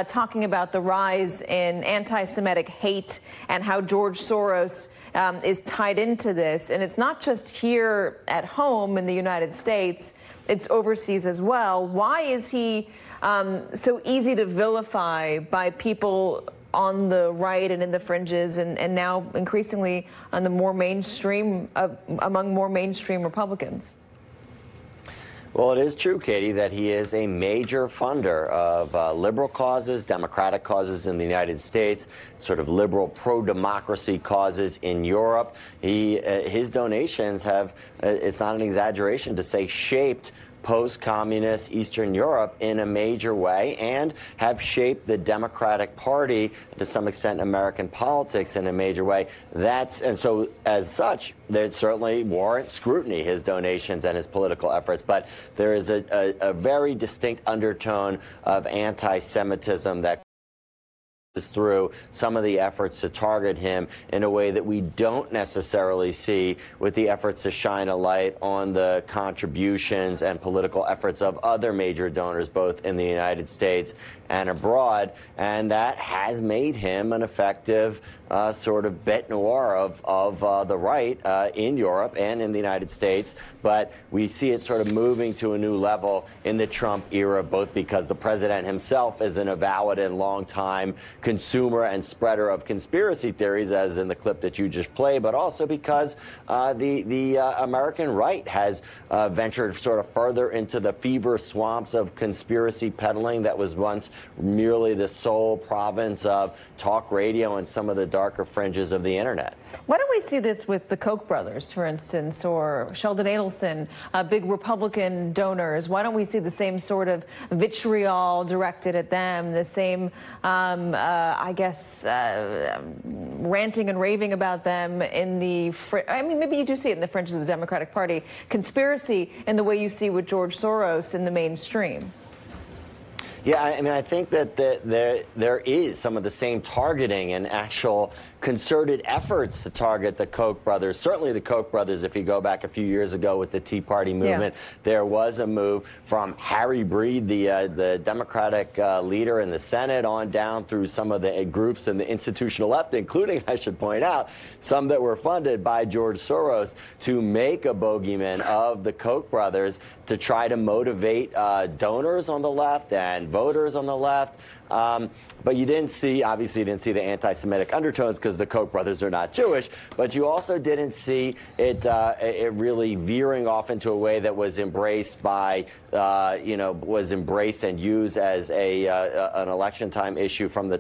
talking about the rise in anti-Semitic hate and how George Soros is tied into this. And it's not just here at home in the United States, it's overseas as well. Why is he so easy to vilify by people on the right and in the fringes, and now increasingly on the more mainstream, among more mainstream Republicans? Well, it is true, Katie, that he is a major funder of liberal causes, democratic causes in the United States, sort of liberal pro-democracy causes in Europe. His donations have, it's not an exaggeration to say, shaped post-communist Eastern Europe in a major way, and have shaped the Democratic Party, to some extent American politics, in a major way. And so as such, they certainly warrant scrutiny, his donations and his political efforts, but there is a very distinct undertone of anti-Semitism that through some of the efforts to target him in a way that we don't necessarily see with the efforts to shine a light on the contributions and political efforts of other major donors, both in the United States and abroad. And that has made him an effective sort of bête noire of the right in Europe and in the United States. But we see it sort of moving to a new level in the Trump era, both because the president himself is an avowed and long-time consumer and spreader of conspiracy theories, as in the clip that you just played, but also because the American right has ventured sort of further into the fever swamps of conspiracy peddling that was once merely the sole province of talk radio and some of the darker fringes of the internet. Why don't we see this with the Koch brothers, for instance, or Sheldon Adelson, big Republican donors? Why don't we see the same sort of vitriol directed at them, the same, I guess, ranting and raving about them in the, I mean, maybe you do see it in the fringes of the Democratic Party, conspiracy in the way you see with George Soros in the mainstream? Yeah, I mean, I think that there is some of the same targeting and actual concerted efforts to target the Koch brothers. Certainly the Koch brothers, if you go back a few years ago with the Tea Party movement, there was a move from Harry Breed, the Democratic leader in the Senate, on down through some of the groups in the institutional left, including, I should point out, some that were funded by George Soros, to make a bogeyman of the Koch brothers to try to motivate donors on the left and voters on the left. But you didn't see, obviously you didn't see the anti-Semitic undertones because the Koch brothers are not Jewish, but you also didn't see it, it really veering off into a way that was embraced by, was embraced and used as an election time issue from the